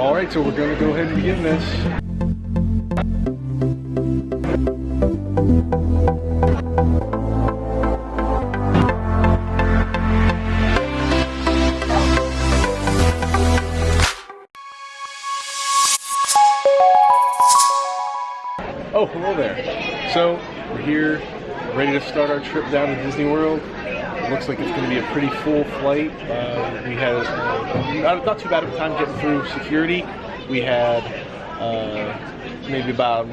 Alright, so we're going to go ahead and begin this. Oh, hello there. So, we're here, ready to start our trip down to Disney World. It looks like it's going to be a pretty full flight. We had not too bad of a time getting through security. We had maybe about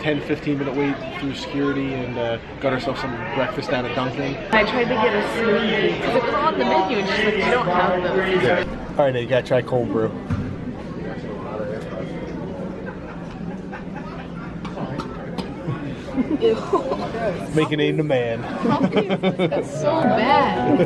10-15 minute wait through security and got ourselves some breakfast down at Dunkin'. I tried to get a smoothie because it was on the menu and she's like, we don't have those. Yeah. Alright, you gotta try cold brew. Making aim to man. That's so bad.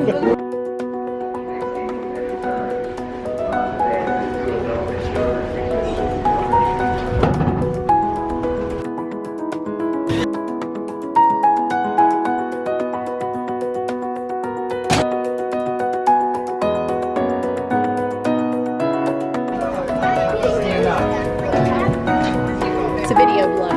It's a video blog.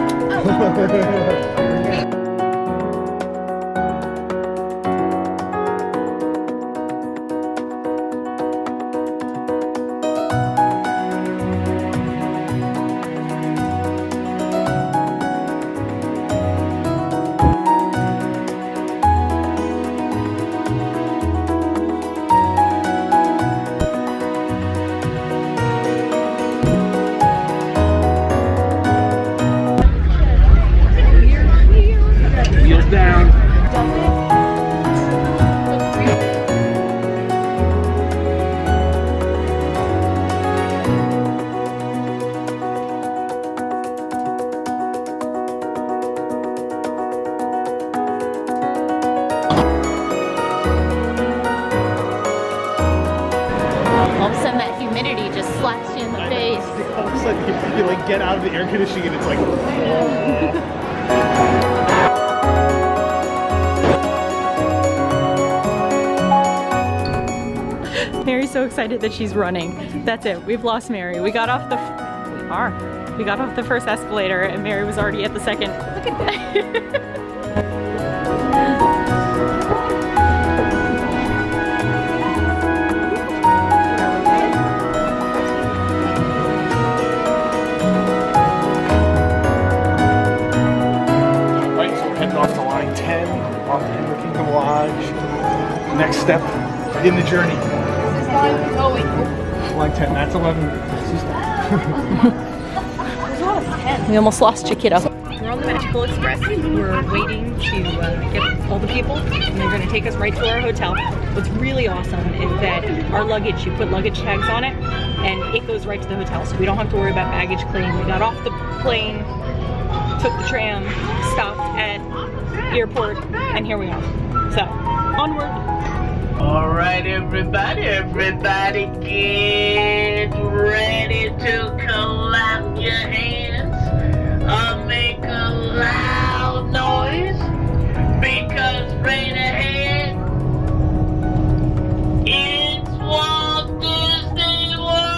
You like get out of the air conditioning and it's like Mary's so excited that she's running. That's it. We've lost Mary. We got off the first escalator and Mary was already at the second. Look at that. next step in the journey. Line 10, that's 11. We almost lost Chiquita. We're on the Magical Express. We're waiting to get all the people, and they're going to take us right to our hotel. What's really awesome is that our luggage, you put luggage tags on it, and it goes right to the hotel, so we don't have to worry about baggage claim. We got off the plane, took the tram, stopped at airport, and here we are. So, onward. All right, everybody get ready to clap your hands or make a loud noise because right ahead it's Walt Disney World!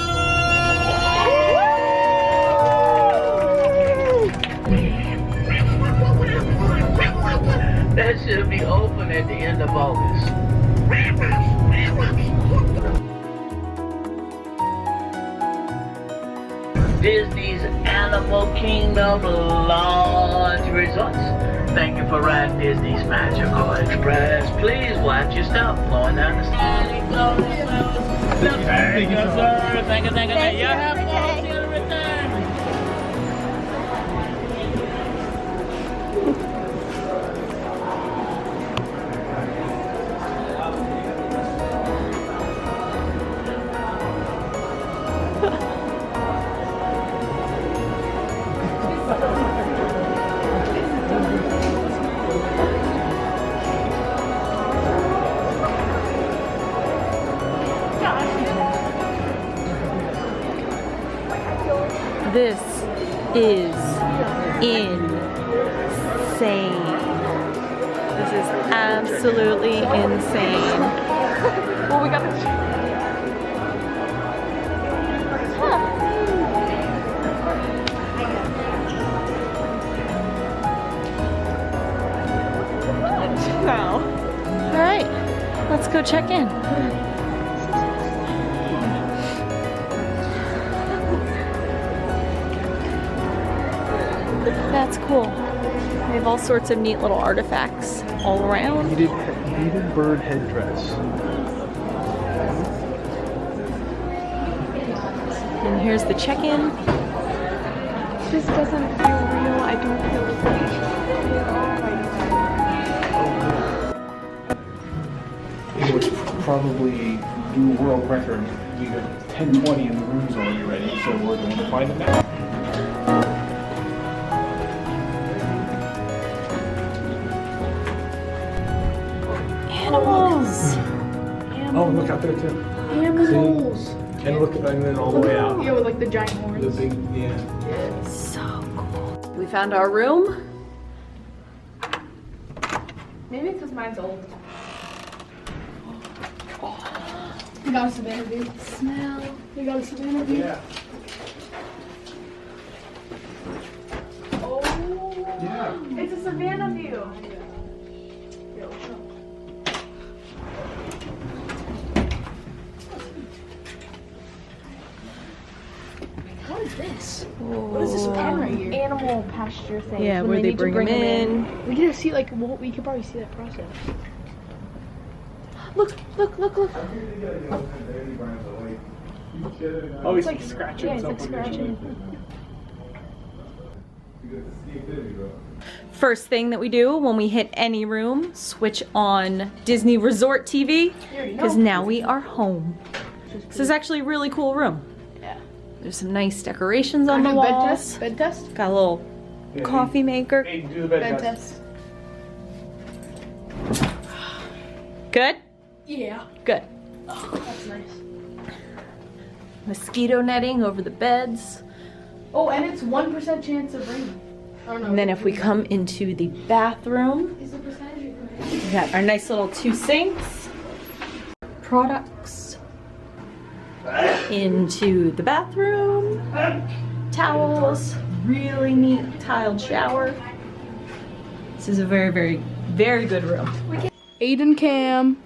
That should be open at the end of August. Disney's Animal Kingdom Lodge Resorts. Thank you for riding Disney's Magical Express. Please watch your step flowing down the stairs. Thank you, sir. Thank you. You have fun till return. This is insane. This is absolutely insane. Well, we got the... Huh. go check in. That's cool. They have all sorts of neat little artifacts all around. Beaded bird headdress. And here's the check-in. This doesn't feel real. I don't feel safe. It was probably new world record. We got 10:20 and the room's already ready, so we're going to find it now. Animals! Oh, look out there too. Animals. And look, and then all the way out. Yeah, with like the giant horns. The big, yeah. So cool. We found our room. Maybe it's because mine's old. You got a savannah view. Smell. You got a savannah view. Yeah. Oh. Yeah. It's a savannah view. What is this? What is this pen right here? Animal pasture thing. Yeah, where they need to bring them in. We get to see like we could probably see that process. Look! Oh, he's It's like scratching Yeah, it's like himself on your scratching. First thing that we do when we hit any room, switch on Disney Resort TV, because now we are home. This is actually a really cool room. Yeah. There's some nice decorations on the Bed walls. test. Bed test. Got a little coffee maker. Hey, do the bed Bed test. test. Good? Yeah. Good. Oh, that's nice. Mosquito netting over the beds. Oh, and it's 1% chance of rain. Oh no. And then if we come into the bathroom, Is the percentage? we got our nice little 2 sinks. Products. Into the bathroom. Towels. Really neat tiled shower. This is a very, very, very good room. Aiden Cam.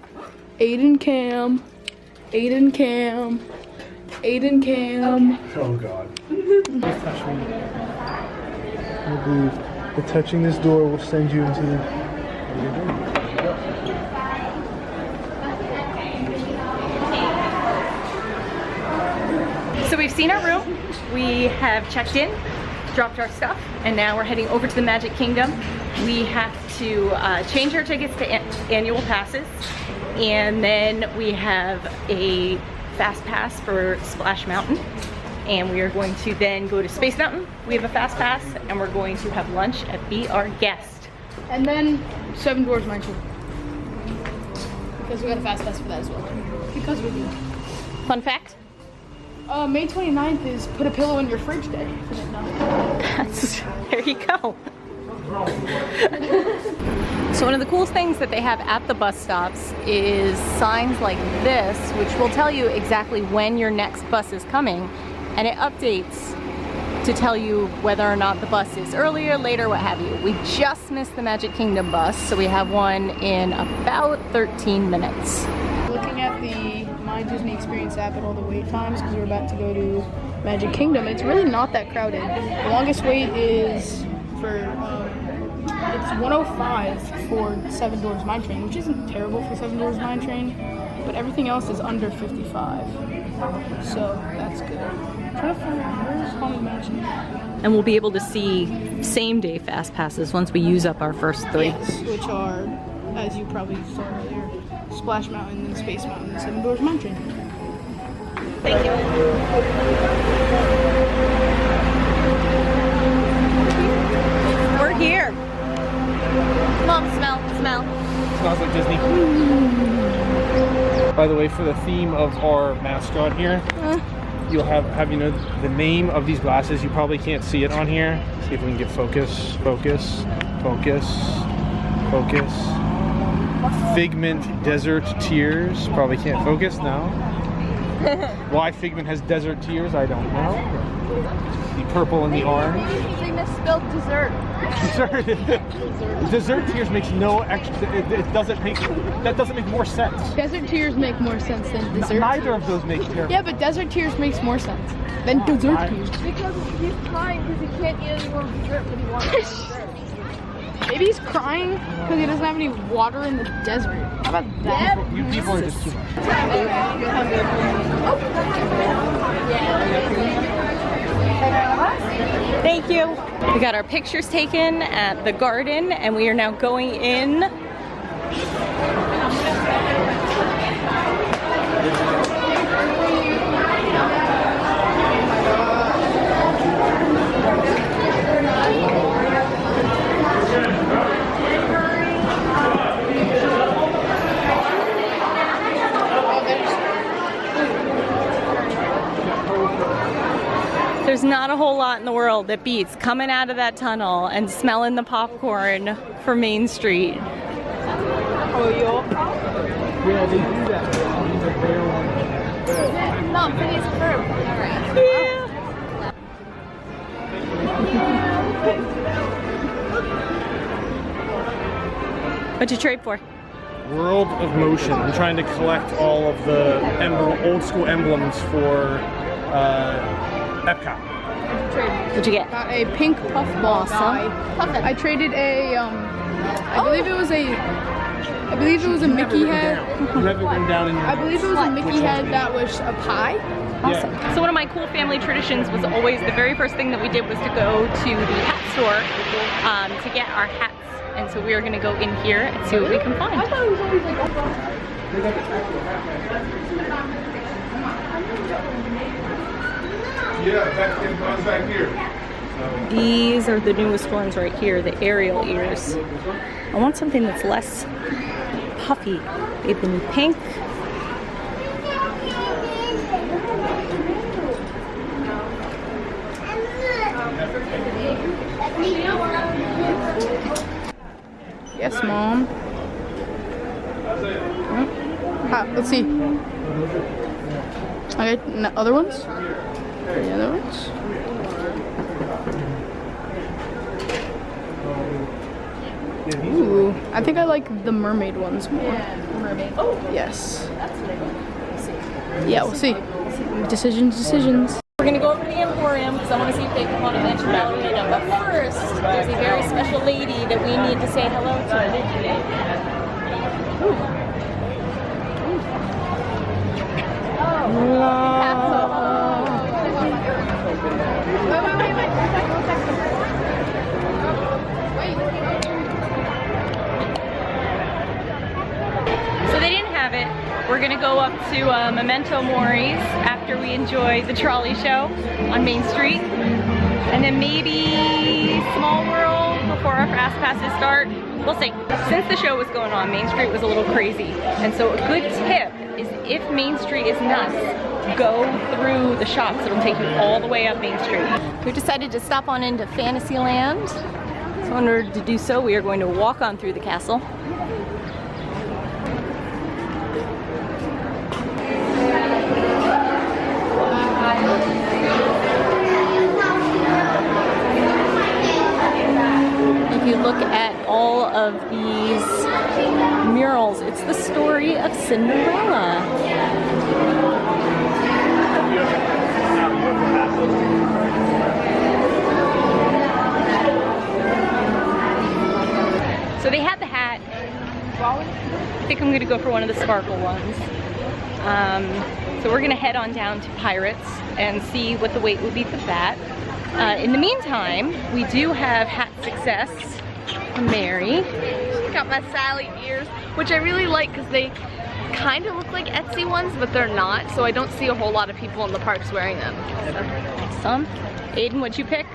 Aiden Cam. Aiden Cam. Aiden Cam. Oh God. Don't touch me. I believe that touching this door will send you into the. So we've seen our room, we have checked in, dropped our stuff, and now we're heading over to the Magic Kingdom. We have to change our tickets to annual passes, and then we have a fast pass for Splash Mountain, and we are going to then go to Space Mountain. We have a fast pass, and we're going to have lunch at Be Our Guest. And then Seven Dwarfs Mine Train. Because we got a fast pass for that as well. Because we do. Fun fact? May 29th is Put a Pillow in Your Fridge Day. If you didn't know. There you go. So one of the coolest things that they have at the bus stops is signs like this, which will tell you exactly when your next bus is coming, and it updates to tell you whether or not the bus is earlier, later, what have you. We just missed the Magic Kingdom bus, so we have one in about 13 minutes. Looking at the My Disney Experience app at all the wait times, because we're about to go to Magic Kingdom, it's really not that crowded. The longest wait is for, it's 105 for Seven Dwarfs Mine Train, which isn't terrible for Seven Dwarfs Mine Train, but everything else is under 55. So that's good. I'm trying to find, where's Haunted Mansion? And we'll be able to see same-day fast passes once we use up our first 3. Yes, which are, as you probably saw earlier, Splash Mountain and Space Mountain and Seven Dwarfs Mine Train. Thank you. We're here. Mom, smell. Smells like Disney. By the way, for the theme of our mascot here, you'll have you know the name of these glasses. You probably can't see it on here. See if we can get focus. Figment Desert Tears. Probably can't focus now. Why Figment has desert tears, I don't know. The purple and the orange. They misspelled dessert. Dessert tiers makes no extra. It doesn't make that doesn't make more sense. Desert tiers make more sense than dessert. Neither of those make tiers. Yeah, but desert tiers makes more sense than dessert tiers. Because he's crying because he can't eat any more dessert, but he wants dessert. Maybe he's crying because he doesn't have any water in the desert. How about that? You people are just too much. Thank you. We got our pictures taken at the garden and we are now going in. There's not a whole lot in the world that beats coming out of that tunnel and smelling the popcorn for Main Street. Yeah, they do that. No, Vinny's curve. Yeah. What'd you trade for? World of Motion. I'm trying to collect all of the old school emblems for Epcot. What'd you get? Got a pink puff ball guy. I traded a I believe it was a Mickey head. You have it written down in your I believe it was a Mickey head that was a pie. Awesome. So one of my cool family traditions was always the very first thing that we did was to go to the hat store to get our hats. And so we are going to go in here and see what we can find. I thought it was always like back here. These are the newest ones right here, the Ariel ears. I want something that's less puffy. They've been pink. Yes, Mom. Let's see. Okay, other ones? Any other ones? Ooh, I think I like the mermaid ones more. mermaid. Oh, Yes. that's what I want. Yeah, we'll see. Decisions. We're gonna go over to the Emporium because I want to see if they want to mention Ballerina. But first, there's a very special lady that we need to say hello to. So they didn't have it. We're gonna go up to Memento Mori's after we enjoy the trolley show on Main Street. And then maybe Small World before our fast passes start. We'll see. Since the show was going on, Main Street was a little crazy. And so a good tip is if Main Street is nuts, go through the shops. It'll take you all the way up Main Street. We decided to stop on into Fantasyland. So in order to do so, we are going to walk on through the castle. If you look at all of these murals, it's the story of Cinderella. So they had the hat. I think I'm gonna go for one of the sparkle ones. So we're gonna head on down to Pirates and see what the wait would be for that. In the meantime, we do have hat success from Mary. Got my Sally ears, which I really like because they kind of look like Etsy ones, but they're not. So I don't see a whole lot of people in the parks wearing them. Awesome. Aiden, what'd you pick?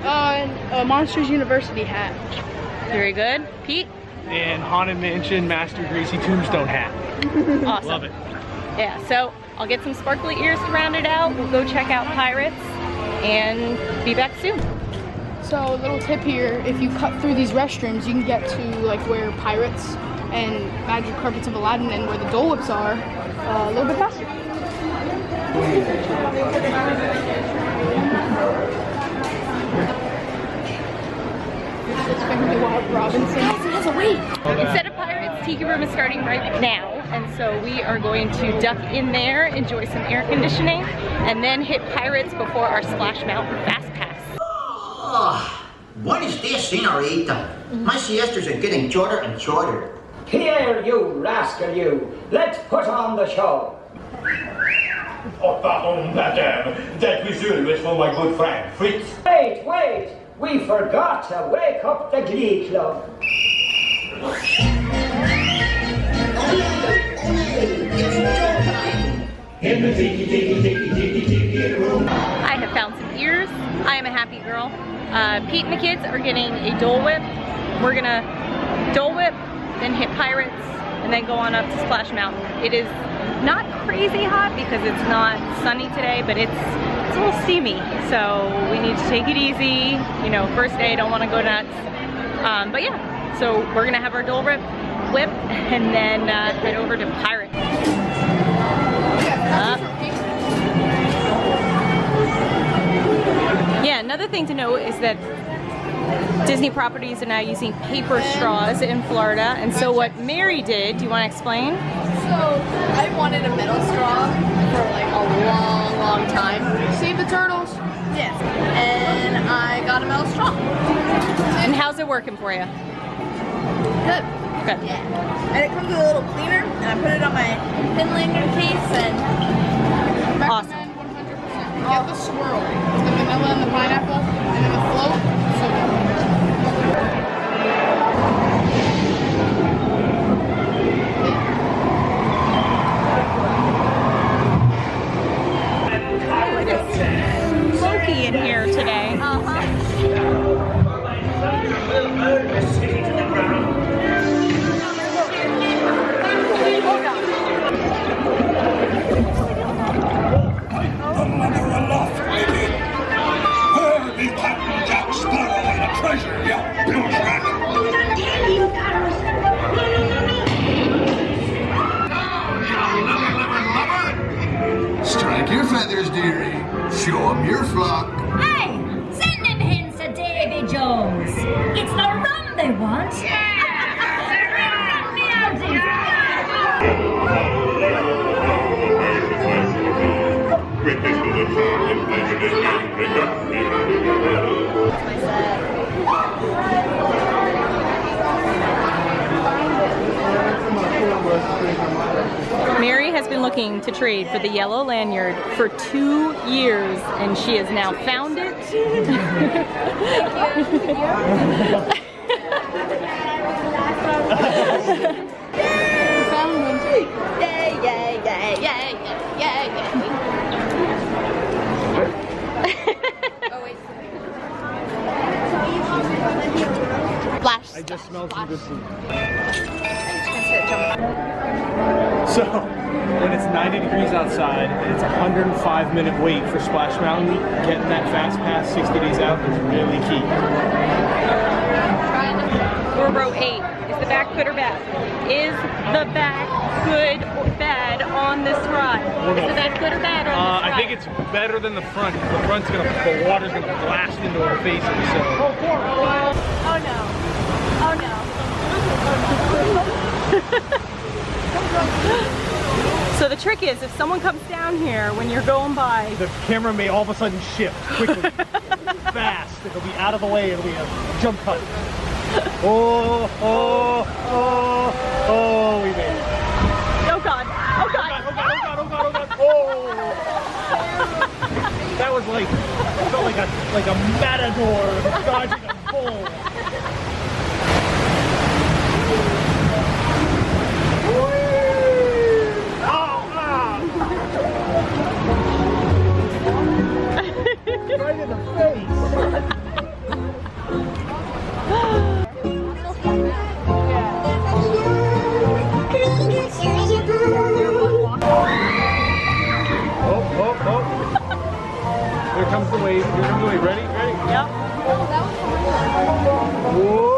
A Monsters University hat. Very good. Pete? And Haunted Mansion Master Gracie Tombstone hat. Awesome. Love it. Yeah, so I'll get some sparkly ears to round it out. We'll go check out Pirates and be back soon. So a little tip here, if you cut through these restrooms, you can get to like where Pirates and Magic Carpets of Aladdin and where the Dole Whips are a little bit faster. Instead of Pirates, Tiki Room is starting right now, and so we are going to duck in there, enjoy some air conditioning, and then hit Pirates before our Splash Mountain Fast Pass. Oh, what is this, senorita? My siestas are getting shorter and shorter. Here, you rascal, you! Let's put on the show! Oh, pardon, madame. That whistle was for my good friend, Fritz. Wait, wait! We forgot to wake up the Glee Club. In the tiki room. I have found some ears. I am a happy girl. Pete and the kids are getting a Dole Whip. We're gonna Dole Whip, then hit Pirates, and then go on up to Splash Mountain. It is not crazy hot because it's not sunny today, but it's a little steamy. So we need to take it easy. You know, first day, don't want to go nuts. But yeah, so we're gonna have our Dole Whip, and then head over to Pirates. Yeah, another thing to note is that Disney properties are now using paper straws in Florida, and so what Mary did, do you want to explain? So I wanted a metal straw for like a long time. Save the turtles. Yes. And I got a metal straw. And how's it working for you? Good. Good. Yeah. And it comes with a little cleaner, and I put it on my pin lanyard case, and Awesome. Recommend 100%. Get the swirl. The vanilla and the pineapple, and then the float. So good. Smoky in here today. Strike your feathers, dearie. Show 'em your flock. Hey, send them hints to Davy Jones. It's the rum they want. Mary has been looking to trade for the yellow lanyard for 2 years, and she has now found it. I just smelled some good food. So, when it's 90 degrees outside and it's a 105-minute wait for Splash Mountain, getting that fast pass 60 days out is really key. Or row 8. Is the back good or bad? Is the back good or bad on this ride? Is the back good or bad on this ride? I think it's better than the front. The front's the water's gonna blast into our faces. So. oh no. Oh no. So the trick is, if someone comes down here when you're going by, The camera may all of a sudden shift quickly, fast. It'll be out of the way. It'll be a jump cut. Oh, oh, oh, oh, we made it. oh god, oh god, Oh god, oh god, oh god, oh god, oh! That was like, it felt like a matador dodging a bull. Right in the face. Oh, oh, oh. Here comes the wave. Here comes the wave. Ready? Ready? Yep. Whoa!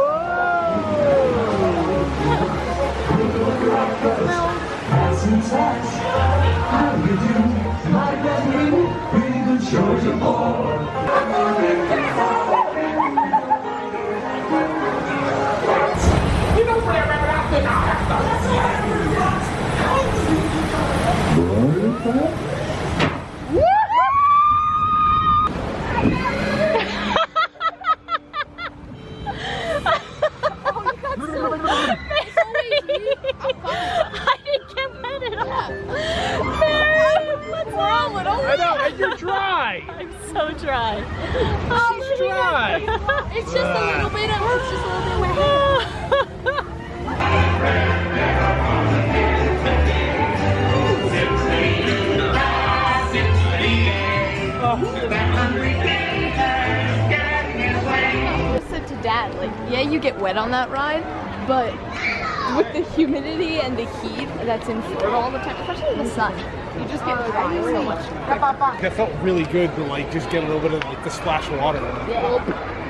You know, I didn't get wet at all. Mary, what's wrong? I know, and you're dry. I'm so dry. She's dry. It's just a little bit of, it's just a little bit wet. I said to Dad, like, yeah, you get wet on that ride, but with the humidity and the heat that's in Florida all the time, especially in the sun, you just get dry so much. That felt really good to like just get a little bit of like the splash of water.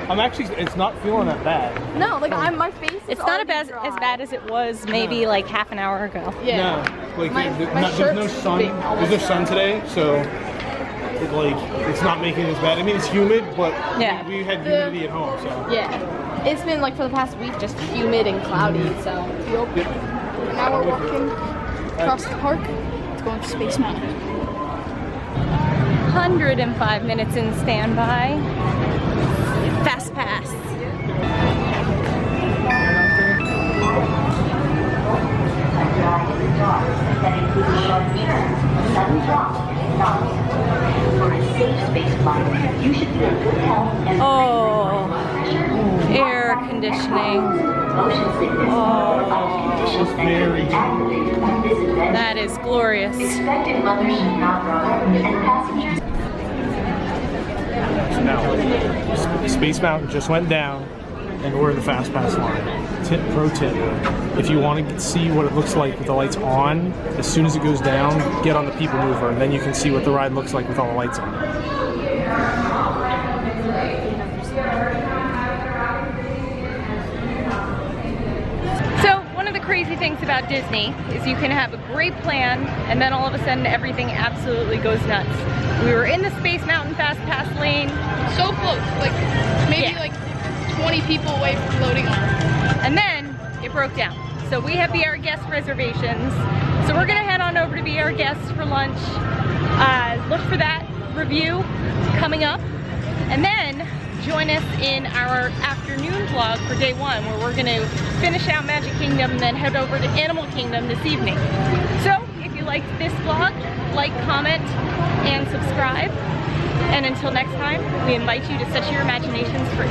I'm actually, it's not feeling that bad. No, like my face is It's not already as bad as it was maybe like half an hour ago. Yeah. No, like My there's no shirt's sun. big, There's no sun today, so it, like it's not making it as bad. I mean, it's humid, but Yeah. we had humidity at home, so. Yeah. It's been like for the past week just humid and cloudy, so. Now we're walking across the park. It's going to Space Mountain. 105 minutes in standby. Fast pass. Oh, air conditioning. Oh, that is glorious. Now, Space Mountain just went down, and we're in the Fast Pass line. Pro tip, if you want to see what it looks like with the lights on, as soon as it goes down, get on the People Mover, and then you can see what the ride looks like with all the lights on. So, one of the crazy things about Disney is you can have a great plan, and then all of a sudden everything absolutely goes nuts. We were in the Space Mountain Fast Pass lane. So close, like maybe like 20 people away from loading on. And then it broke down. So we have Be Our Guest reservations. So we're gonna head on over to Be Our Guest for lunch. Look for that review coming up. And then join us in our afternoon vlog for day one, where we're gonna finish out Magic Kingdom and then head over to Animal Kingdom this evening. So if you liked this vlog, like, comment, and subscribe. And until next time, we invite you to set your imaginations free.